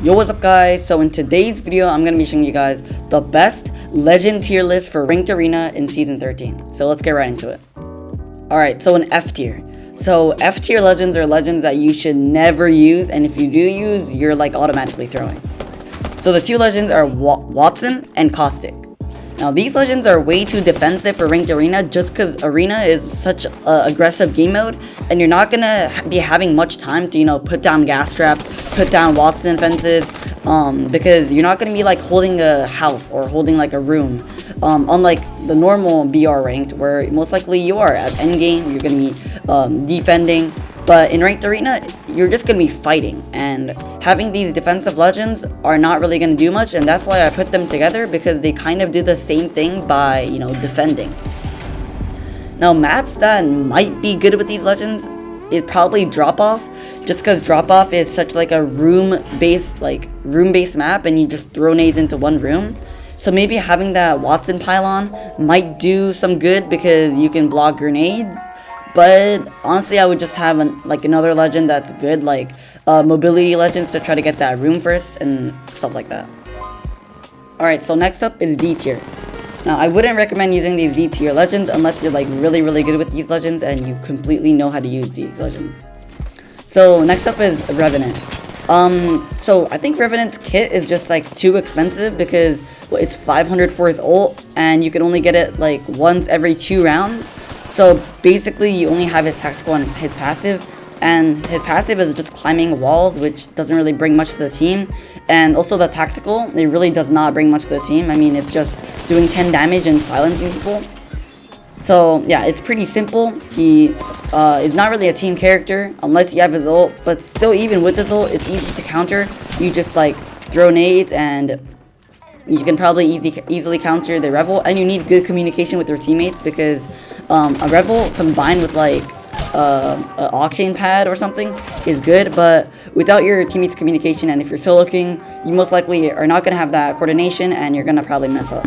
Yo, what's up guys? So in today's video, I'm going to be showing you guys the best legend tier list for Ranked Arena in Season 13. So let's get right into it. Alright, so in F tier. So F tier legends are legends that you should never use, and if you do use, you're like automatically throwing. So the two legends are Watson and Caustic. Now these legends are way too defensive for Ranked Arena just because Arena is such an aggressive game mode, and you're not gonna be having much time to, you know, put down gas traps, put down Watson fences, because you're not gonna be like holding a house or holding like a room, unlike the normal BR ranked where most likely you are at endgame, you're gonna be defending. But in Ranked Arena, you're just going to be fighting, and having these defensive legends are not really going to do much, and that's why I put them together, because they kind of do the same thing by, you know, defending. Now, maps that might be good with these legends is probably Drop-Off, just because Drop-Off is such like a room-based map, and you just throw nades into one room. So maybe having that Watson pylon might do some good because you can block grenades. But honestly, I would just have another legend that's good, like mobility legends, to try to get that room first and stuff like that. Alright, so next up is D tier. Now, I wouldn't recommend using these D tier legends unless you're like really good with these legends and you completely know how to use these legends. So next up is Revenant. So I think Revenant's kit is just like too expensive because it's 500 for his ult, and you can only get it like once every 2 rounds. So basically you only have his tactical and his passive, and his passive is just climbing walls, which doesn't really bring much to the team. And also the tactical, it really does not bring much to the team. I mean, it's just doing 10 damage and silencing people. So yeah, it's pretty simple. He is not really a team character unless you have his ult, but still, even with his ult, it's easy to counter. You just like throw nades and you can probably easily counter the Revel, and you need good communication with your teammates, because a Revel combined with like an Octane pad or something is good, but without your teammates' communication, and if you're solo king, you most likely are not going to have that coordination, and you're going to probably mess up.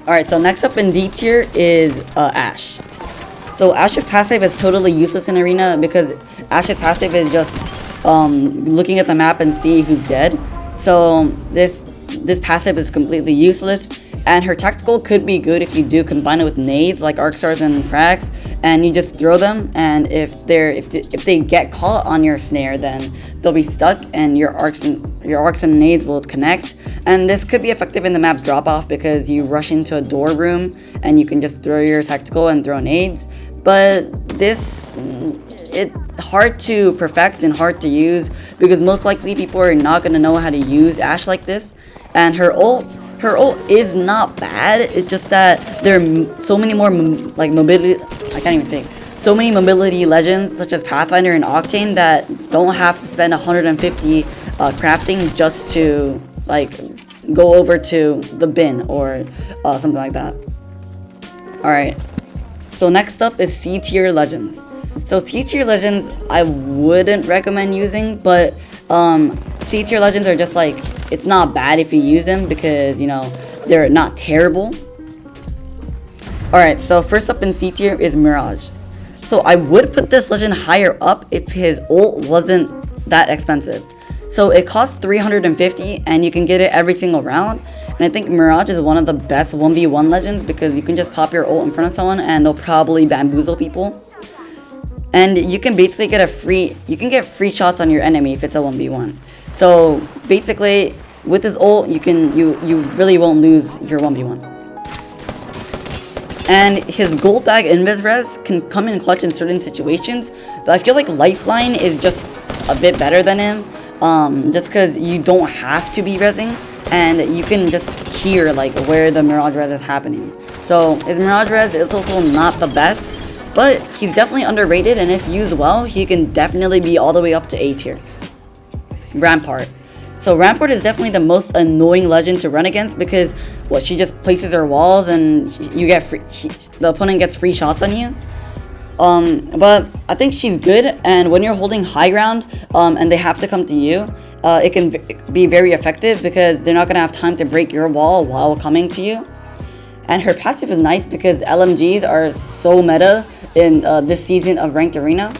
Alright, so next up in D tier is Ashe. So Ashe's passive is totally useless in Arena, because Ashe's passive is just looking at the map and see who's dead. So this passive is completely useless, and her tactical could be good if you do combine it with nades like arc stars and frags, and you just throw them, and if they get caught on your snare, then they'll be stuck, and your arcs and nades will connect. And this could be effective in the map Drop-Off, because you rush into a door room and you can just throw your tactical and throw nades. But it's hard to perfect and hard to use, because most likely people are not going to know how to use Ashe like this. And her ult is not bad. It's just that there are so many more so many mobility legends such as Pathfinder and Octane that don't have to spend 150 crafting just to like go over to the bin or something like that. Alright, so next up is C tier legends. So C tier legends I wouldn't recommend using, but C tier legends are just like, it's not bad if you use them, because, you know, they're not terrible. Alright, so first up in C tier is Mirage. So I would put this legend higher up if his ult wasn't that expensive. So it costs 350 and you can get it every single round. And I think Mirage is one of the best 1v1 legends, because you can just pop your ult in front of someone and they'll probably bamboozle people. And you can basically get free shots on your enemy if it's a 1v1. So basically, with this ult, you really won't lose your 1v1. And his gold bag invis res can come in clutch in certain situations, but I feel like Lifeline is just a bit better than him, just because you don't have to be resing, and you can just hear like where the Mirage res is happening. So his Mirage res is also not the best, but he's definitely underrated, and if used well, he can definitely be all the way up to A tier. Rampart. So Rampart is definitely the most annoying legend to run against, because she just places her walls and you get the opponent gets free shots on you. But I think she's good, and when you're holding high ground and they have to come to you, it can be very effective, because they're not gonna have time to break your wall while coming to you. And her passive is nice because LMGs are so meta in this season of Ranked Arena.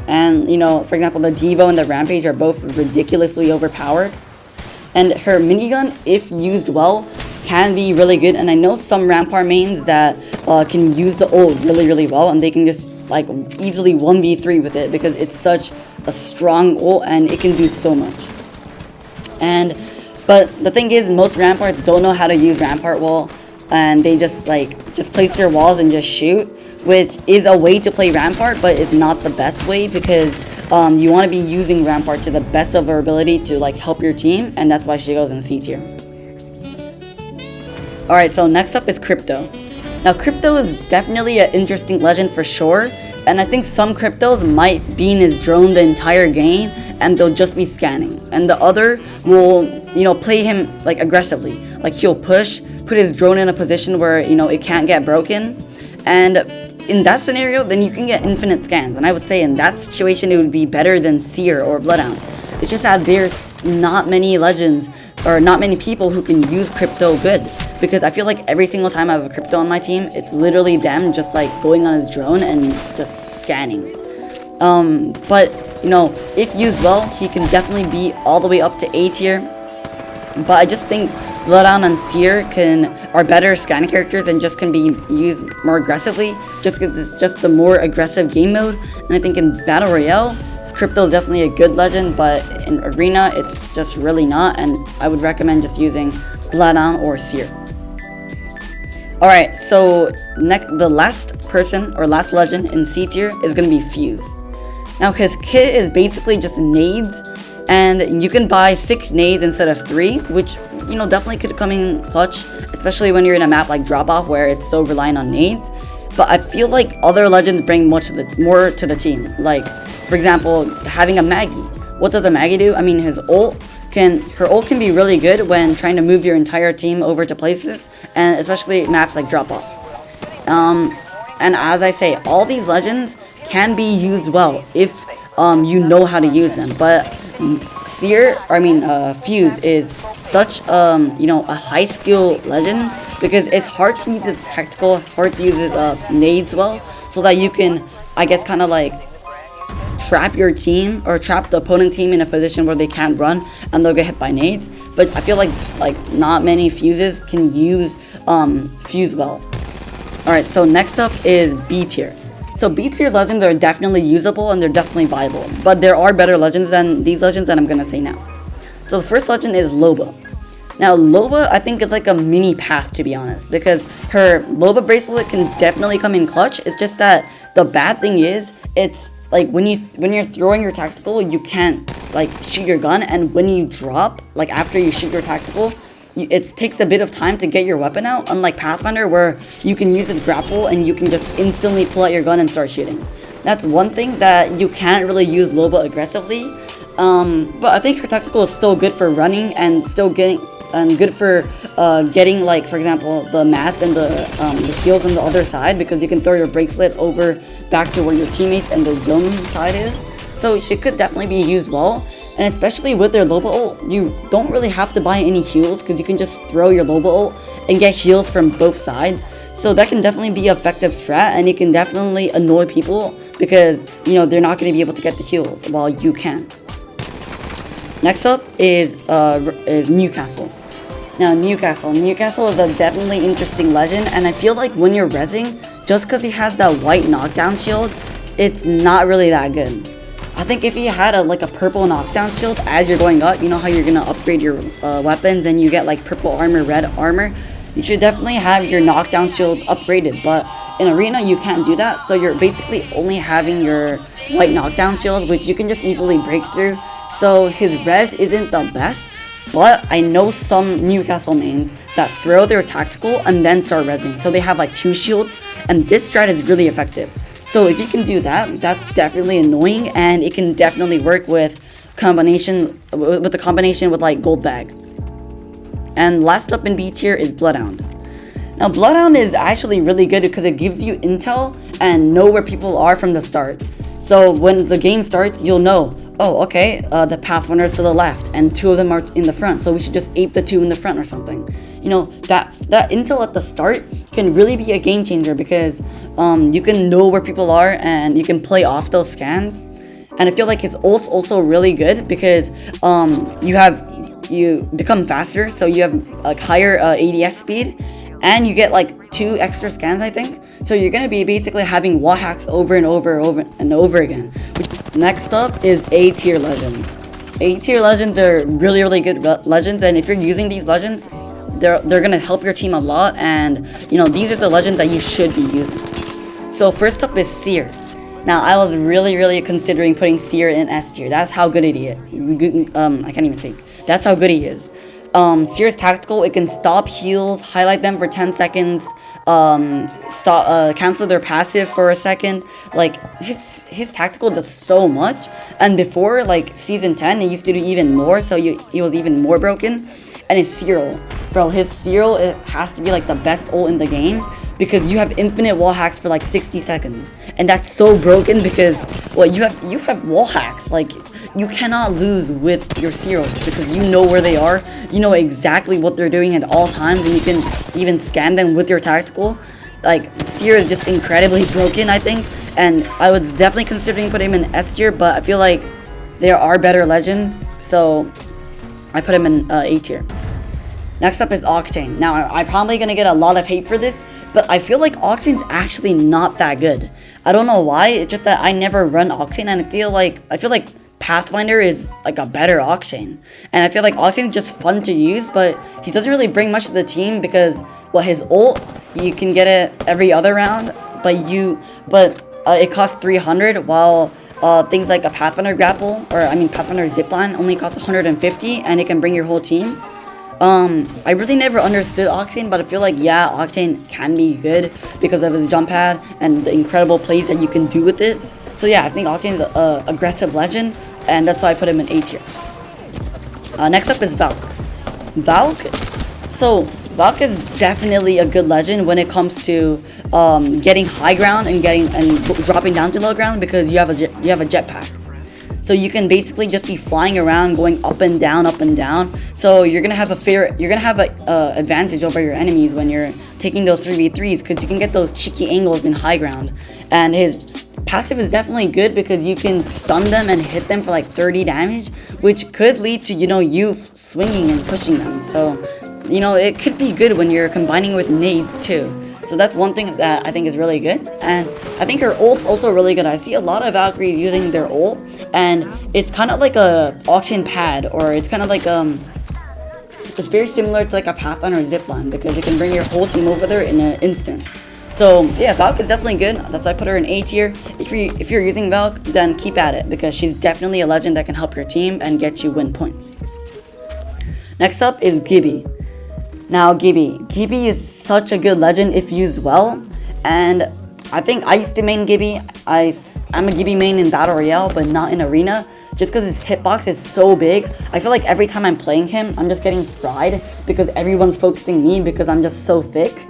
And, you know, for example, the Devo and the Rampage are both ridiculously overpowered. And her minigun, if used well, can be really good. And I know some Rampart mains that can use the ult really, really well. And they can just, like, easily 1v3 with it because it's such a strong ult and it can do so much. But the thing is, most Ramparts don't know how to use Rampart wall. And they just place their walls and just shoot, which is a way to play Rampart, but it's not the best way because you want to be using Rampart to the best of her ability to like help your team, and that's why she goes in C tier. Alright, so next up is Crypto. Now Crypto is definitely an interesting legend for sure, and I think some Cryptos might be in his drone the entire game and they'll just be scanning, and the other will, you know, play him like aggressively. Like he'll push, put his drone in a position where, you know, it can't get broken, and in that scenario then you can get infinite scans. And I would say in that situation it would be better than Seer or Bloodhound. It's just that there's not many legends or not many people who can use Crypto good, because I feel like every single time I have a Crypto on my team, it's literally them just like going on his drone and just scanning. But you know, if used well, he can definitely be all the way up to A tier. But I just think Bloodhound and Seer are better scanning characters and just can be used more aggressively, just because it's just the more aggressive game mode. And I think in Battle Royale, Crypto is definitely a good legend, but in Arena, it's just really not, and I would recommend just using Bloodhound or Seer. Alright, so the last person, or last legend in C tier is going to be Fuse. Now, his kit is basically just nades, and you can buy 6 nades instead of 3, which, you know, definitely could come in clutch, especially when you're in a map like Drop Off where it's so reliant on nades. But I feel like other legends bring more to the team. Like, for example, having a Maggie. What does a Maggie do? I mean, her ult can be really good when trying to move your entire team over to places, and especially maps like Drop Off. And as I say, all these legends can be used well if you know how to use them. But Fuse is such you know, a high skill legend because it's hard to use his tactical, hard to use his nades well, so that you can, I guess, kind of like trap your team or trap the opponent team in a position where they can't run and they'll get hit by nades. But I feel like not many Fuses can use Fuse well. Alright, so next up is B tier. So B tier legends are definitely usable and they're definitely viable, but there are better legends than these legends that I'm gonna say now. So the first legend is Loba. Now Loba, I think, is like a mini path, to be honest, because her Loba bracelet can definitely come in clutch. It's just that the bad thing is, it's like when you're throwing your tactical, you can't like shoot your gun, and when you drop, like after you shoot your tactical, it takes a bit of time to get your weapon out, unlike Pathfinder where you can use its grapple and you can just instantly pull out your gun and start shooting. That's one thing that you can't really use Loba aggressively, but I think her tactical is still good for running and still good for getting, like, for example, the mats and the heals on the other side, because you can throw your bracelet over back to where your teammates and the zone side is. So she could definitely be used well. And especially with their Loba ult, you don't really have to buy any heals because you can just throw your Loba ult and get heals from both sides. So that can definitely be an effective strat, and it can definitely annoy people because, you know, they're not going to be able to get the heals while you can. Next up is Newcastle. Now Newcastle is a definitely interesting legend, and I feel like when you're rezzing, just because he has that white knockdown shield, it's not really that good. I think if he had a purple knockdown shield as you're going up, you know how you're gonna upgrade your weapons and you get like purple armor, red armor, you should definitely have your knockdown shield upgraded. But in Arena you can't do that, so you're basically only having your white knockdown shield, which you can just easily break through. So his res isn't the best, but I know some Newcastle mains that throw their tactical and then start rezzing, so they have like 2 shields, and this strat is really effective. So if you can do that, that's definitely annoying, and it can definitely work with the combination with like Gold Bag. And last up in B tier is Bloodhound. Now Bloodhound is actually really good because it gives you intel and know where people are from the start. So when the game starts, you'll know, oh, okay, the Pathfinder's to the left and 2 of them are in the front, so we should just ape the 2 in the front or something. You know, that intel at the start can really be a game changer because you can know where people are and you can play off those scans. And I feel like his ult's also really good because you become faster, so you have like higher ADS speed, and you get like 2 extra scans, I think. So you're gonna be basically having wall hacks over and over again. Next up is A tier legends. A tier legends are really good legends, and if you're using these legends, they're gonna help your team a lot. And you know, these are the legends that you should be using. So first up is Seer. Now I was really considering putting Seer in S tier. That's how good he is. I can't even think. That's how good he is. Seer's tactical, it can stop heals, highlight them for 10 seconds, cancel their passive for a second. Like, his tactical does so much. And before, like, season 10, it used to do even more, so he was even more broken. And his Seer, bro, his Seer, it has to be, like, the best ult in the game, because you have infinite wall hacks for, like, 60 seconds. And that's so broken because, well, you have wall hacks, like, you cannot lose with your Seer because you know where they are. You know exactly what they're doing at all times, and you can even scan them with your tactical. Like, Seer is just incredibly broken, I think. And I was definitely considering putting him in S tier, but I feel like there are better legends, so I put him in A tier. Next up is Octane. Now, I'm probably gonna get a lot of hate for this, but I feel like Octane's actually not that good. I don't know why. It's just that I never run Octane, and I feel like Pathfinder is like a better Octane, and I feel like Octane is just fun to use, but he doesn't really bring much to the team because, well, his ult, you can get it every other round, but it costs 300, while things like a Pathfinder grapple, or I mean Pathfinder zipline, only costs 150, and it can bring your whole team. I really never understood Octane, but I feel like, yeah, Octane can be good because of his jump pad and the incredible plays that you can do with it. So yeah, I think Octane is an aggressive legend, and that's why I put him in A tier. Next up is Valk. Valk is definitely a good legend when it comes to getting high ground and dropping down to low ground, because you have a jetpack. So you can basically just be flying around, going up and down. So you're gonna have a advantage over your enemies when you're taking those 3v3s, because you can get those cheeky angles in high ground. And his passive is definitely good because you can stun them and hit them for like 30 damage, which could lead to, you know, you swinging and pushing them. So, you know, it could be good when you're combining with nades too. So that's one thing that I think is really good. And I think her ult's also really good. I see a lot of Valkyries using their ult, and it's kind of like a Octane pad, or it's kind of like it's very similar to like a Pathfinder zipline, because it can bring your whole team over there in an instant. So yeah, Valk is definitely good. That's why I put her in A tier. If you're using Valk, then keep at it, because she's definitely a legend that can help your team and get you win points. Next up is Gibby. Now, Gibby is such a good legend if used well, and I think I used to main Gibby. I'm a Gibby main in Battle Royale, but not in Arena, just because his hitbox is so big. I feel like every time I'm playing him, I'm just getting fried because everyone's focusing me because I'm just so thick.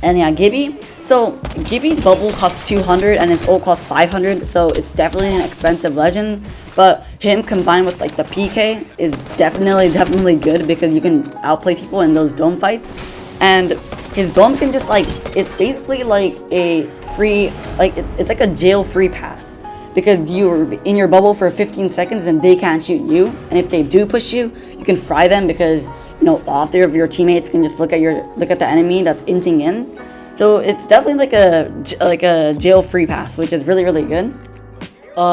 And yeah, Gibby. So Gibby's bubble costs 200 and his ult costs 500, so it's definitely an expensive legend. But him combined with like the PK is definitely good, because you can outplay people in those dome fights. And his dome can just like, it's basically like a free, like it's like a jail free pass, because you're in your bubble for 15 seconds and they can't shoot you. And if they do push you, you can fry them, because you know, all three of your teammates can just look at the enemy that's inting in. So it's definitely like a jail free pass, which is really good.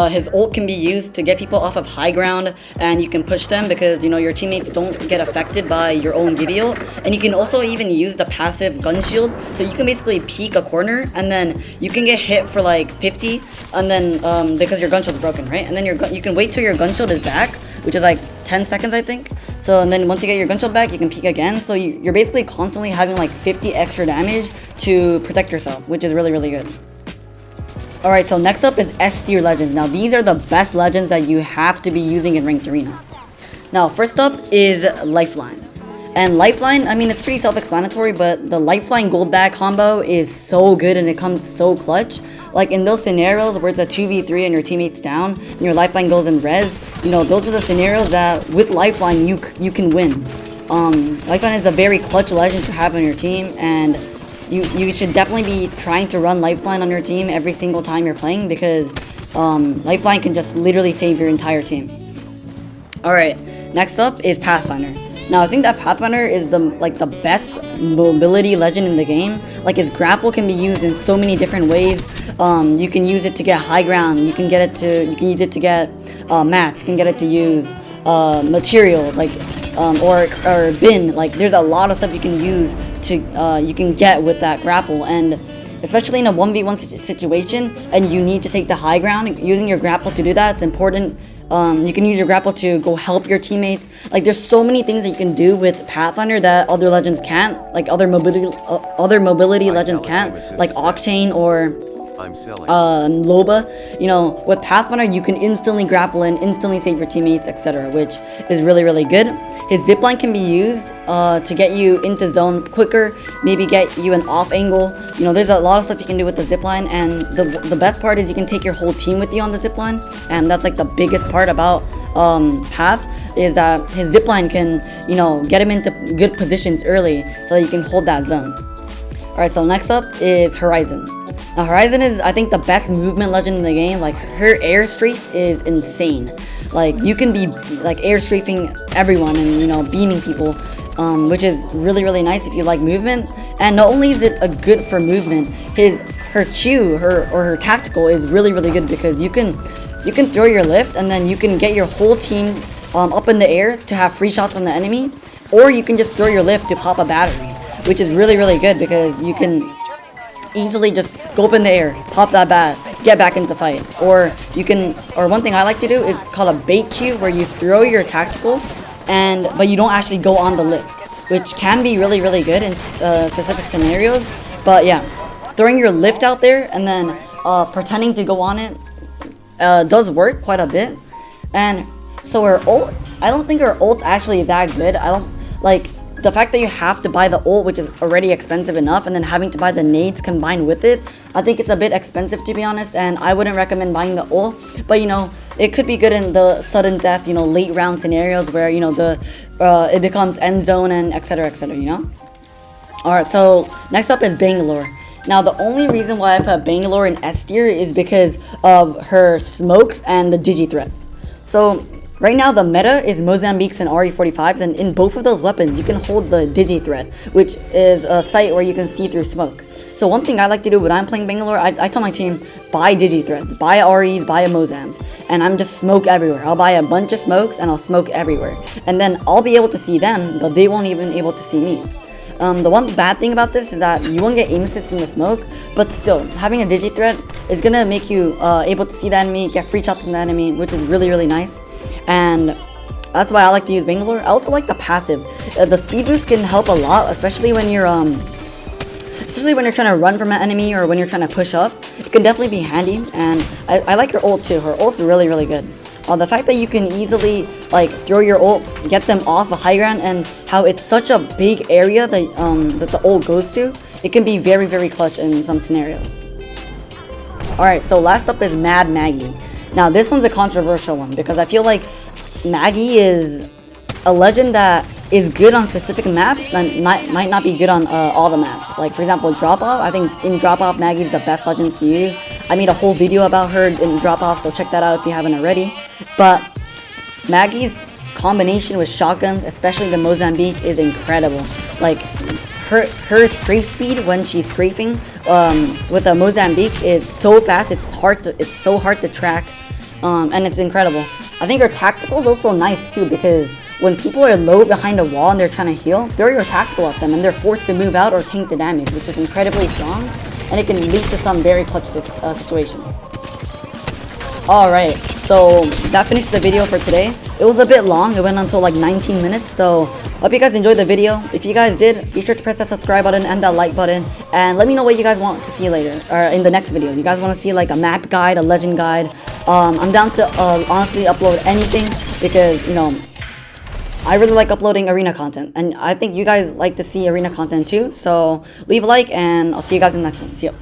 His ult can be used to get people off of high ground, and you can push them because, you know, your teammates don't get affected by your own Gibby ult. And you can also even use the passive gun shield, so you can basically peek a corner and then you can get hit for like 50, and then because your gun shield's broken, right? And then you can wait till your gun shield is back, which is like 10 seconds, I think. So, and then once you get your gun shield back, you can peek again. So you're basically constantly having like 50 extra damage to protect yourself, which is really good. Alright, so next up is S tier legends. Now these are the best legends that you have to be using in ranked arena. Now first up is Lifeline. And Lifeline, I mean, it's pretty self-explanatory, but the Lifeline gold bag combo is so good and it comes so clutch. Like in those scenarios where it's a 2v3 and your teammate's down and your Lifeline goes in res, you know, those are the scenarios that with Lifeline you can win. Lifeline is a very clutch legend to have on your team, and you should definitely be trying to run Lifeline on your team every single time you're playing, because Lifeline can just literally save your entire team. Alright, next up is Pathfinder. Now I think that Pathfinder is the best mobility legend in the game. Like his grapple can be used in so many different ways. You can use it to get high ground. You can use it to get mats. You can get it to use materials like or bin. Like there's a lot of stuff you can use to you can get with that grapple, and especially in a 1v1 situation and you need to take the high ground, using your grapple to do that, it's important. You can use your grapple to go help your teammates. Like there's so many things that you can do with Pathfinder that other legends can't, like other mobility legends can't, like Octane or Loba. You know, with Pathfinder you can instantly grapple in, instantly save your teammates, etc., which is really, really good. His zipline can be used to get you into zone quicker, maybe get you an off angle. You know, there's a lot of stuff you can do with the zipline, and the best part is you can take your whole team with you on the zipline, and that's like the biggest part about Path, is that his zipline can, you know, get him into good positions early so that you can hold that zone. Alright, so next up is Horizon. Now Horizon is, I think, the best movement legend in the game. Like her air strafe is insane. Like you can be like air strafing everyone and, you know, beaming people, which is really, really nice if you like movement. And not only is it a good for movement, her Q, her tactical is really, really good, because you can throw your lift and then you can get your whole team up in the air to have free shots on the enemy, or you can just throw your lift to pop a battery, which is really, really good because you can easily just go up in the air, pop that bat, get back into the fight. Or one thing I like to do is called a bait Q, where you throw your tactical but you don't actually go on the lift, which can be really, really good in specific scenarios. But yeah, throwing your lift out there and then pretending to go on it does work quite a bit. And so her ult, I don't think her ult's actually that good. I don't like the fact that you have to buy the ult, which is already expensive enough, and then having to buy the nades combined with it. I think it's a bit expensive, to be honest, and I wouldn't recommend buying the ult. But you know, it could be good in the sudden death, you know, late round scenarios where, you know, it becomes end zone and etc, etc, you know. Alright, so next up is Bangalore. Now the only reason why I put Bangalore in S tier is because of her smokes and the digi threats. So right now the meta is Mozambiques and RE45s, and in both of those weapons you can hold the digi threat, which is a sight where you can see through smoke. So one thing I like to do when I'm playing Bangalore, I tell my team, buy digi threats, buy REs, buy Mozams, and I'm just smoke everywhere. I'll buy a bunch of smokes and I'll smoke everywhere, and then I'll be able to see them, but they won't even be able to see me. The one bad thing about this is that you won't get aim assist in the smoke, but still, having a digi threat is gonna make you able to see the enemy, get free shots in the enemy, which is really, really nice. And that's why I like to use Bangalore. I also like the passive. The speed boost can help a lot, especially when you're trying to run from an enemy or when you're trying to push up. It can definitely be handy, and I like her ult too. Her ult's really, really good. The fact that you can easily like throw your ult, get them off a high ground, and how it's such a big area that the ult goes to, it can be very, very clutch in some scenarios. Alright, so last up is Mad Maggie. Now this one's a controversial one because I feel like Maggie is a legend that is good on specific maps, but might not be good on all the maps. Like for example, Drop Off. I think in Drop Off, Maggie is the best legend to use. I made a whole video about her in Drop Off, so check that out if you haven't already. But Maggie's combination with shotguns, especially the Mozambique, is incredible. Like her strafe speed when she's strafing with the Mozambique is so fast. It's so hard to track, and it's incredible. I think her tactical is also nice too, because when people are low behind a wall and they're trying to heal, throw your tactical at them and they're forced to move out or tank the damage, which is incredibly strong, and it can lead to some very clutch situations. Alright, so that finished the video for today. It was a bit long, it went until like 19 minutes, so hope you guys enjoyed the video. If you guys did, be sure to press that subscribe button and that like button, and let me know what you guys want to see later, or in the next video. You guys want to see like a map guide, a legend guide? I'm down to honestly upload anything, because, you know, I really like uploading arena content, and I think you guys like to see arena content too. So leave a like, and I'll see you guys in the next one. See ya.